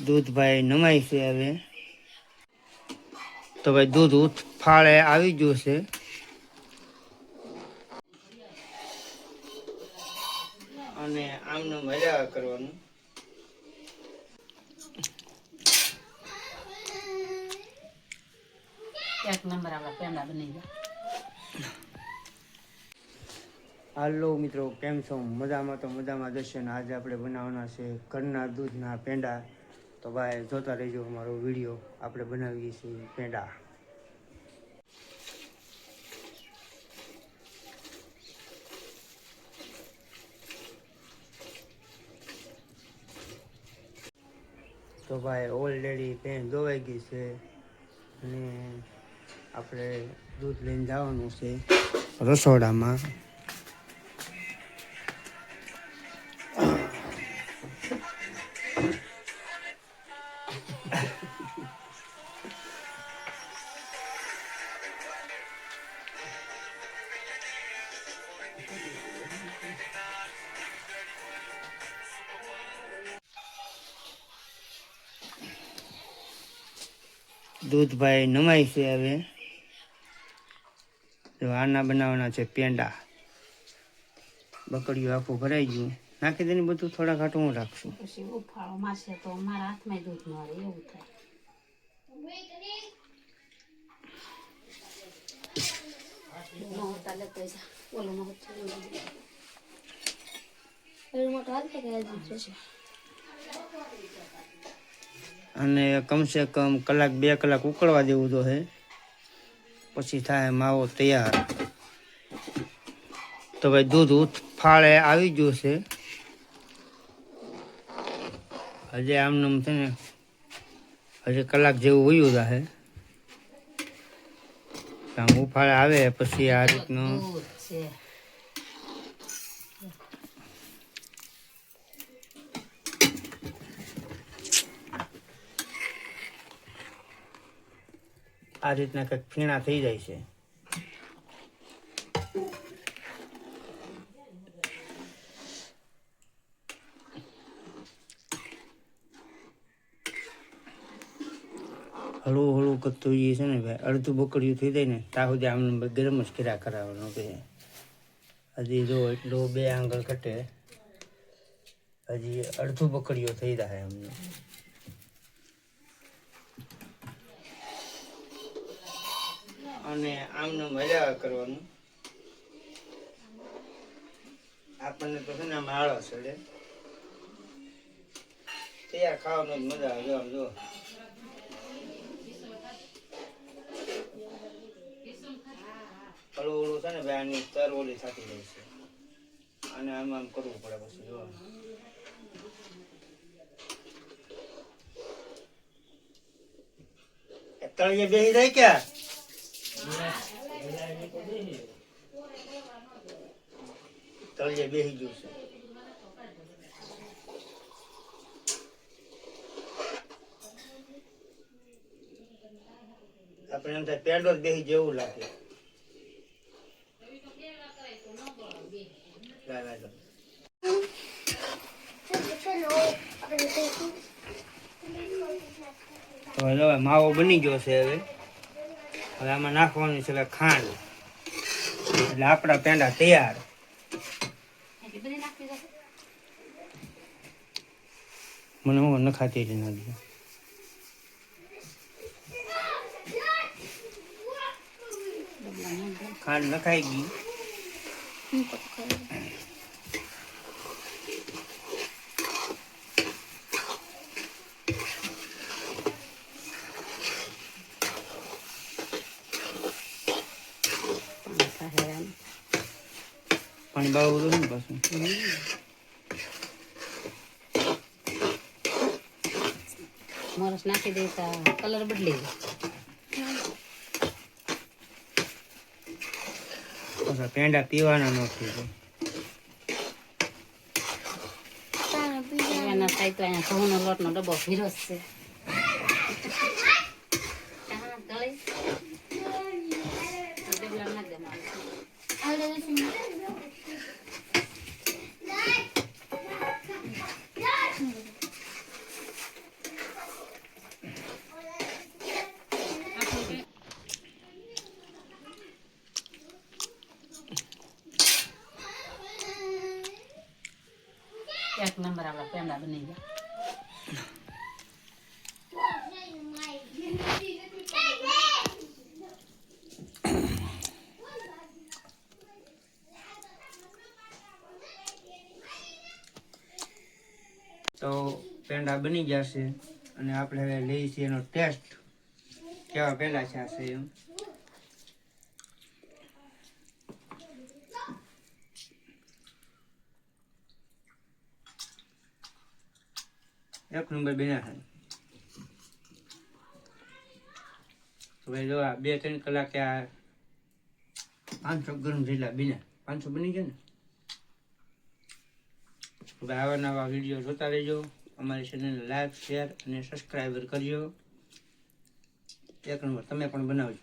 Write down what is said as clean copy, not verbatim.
દૂધ ભાઈ નમાય છે હવે. તો ભાઈ દૂધ ફાળે આવી ગયું છે. અને આમનું મજા કરવાનું. એક નંબર આપણા પેંડા બની ગયા. હાલો મિત્રો, કેમ છો? મજામાં તો મજામાં જશે ને. આજે આપણે બનાવવાના છે ઘરના દૂધના પેંડા. તો ભાઈ જોતા રહેજો અમારો વિડીયો. આપણે બનાવીએ છીએ પેંડા. તો ભાઈ ઓલરેડી પેન ધોવાઈ ગઈ છે અને આપણે દૂધ લઈને જવાનું છે રસોડામાં. દૂધ ભાઈ નમાય છે હવે. તો આના બનાવવાના છે પેંડા. બકડીયું આખું ભરાઈ ગયું. નાખી દઈને બધું થોડા ઘાટું હું રાખશું. પછી ઉફાળો મારશે તો મારા હાથમાં દૂધ ન આવે એવું થાય. અને કમસે કમ કલાક 2 કલાક ઉકળવા દેવું તો હે, પછી થાય માવો તૈયાર. તો ભાઈ દૂધ ફાળે આવી ગયું છે. હજી આમનું છે ને હજી કલાક જેવું વયું જાહે. આમ ઉફાળે આવે પછી આ રીતનું આ રીતના કંઈક ફીણા થઈ જાય છે. હળવું હળવું કરતું એ છે ને ભાઈ, અડધું બકડિયું થઈ જાય ને ત્યાં સુધી આમને ગરમ જ કર્યા કરાવવાનું કે હજી જો એટલું 2 આંગળ કટે, હજી અડધું બકડિયું થઈ જાય અમને. અને આમને મજા કરવાનું. આપણને તો છે ને આમ આળસ ચડે, તૈયાર ખાવાનું જ મજા આવે. જો હળવું હળવું છે ને ભાઈ, આની તર ઓલી થતી જાય છે અને આમ આમ કરવું પડે પછી. જો તળિયે બેસી જાય ક્યાં? તળિયે બેસી ગયું છે. આપણે એમ થાય પેંડો જ બેસી જેવું લાગે. હવે માવો બની ગયો છે. હવે આમાં નાખવાની છે ખાંડ, એટલે આપણા પેંડા તૈયાર. મને હું નખાતી જ નથી. ખાંડ નખાઈ ગઈ. પાણી બાળવું તો ને પાછું. મોરસ નાખી દેતા કલર બદલી જાય. પેંડા પીવાના નથી. પીવાના થાય તો અહીંયા ઘઉંનો લોટનો ડબ્બો ભીરો છે. એક નંબર આપણા પેંડા બની ગયા. તો પેંડા બની ગયા છે અને આપણે હવે લઈએ છીએ એનો ટેસ્ટ કેવા પેંડા છે એમ. એક નંબર બન્યા છે. તો ભાઈ જો આ 2-3 કલાકે આ 500 ગ્રામ જેટલા બન્યા. 500 બની ગયા ને. તો ભાઈ આવા નવા વિડીયો જોતા રહેજો. અમારી ચેનલને લાઈક, શેર અને સબસ્ક્રાઈબર કરજો. એક નંબર તમે પણ બનાવજો.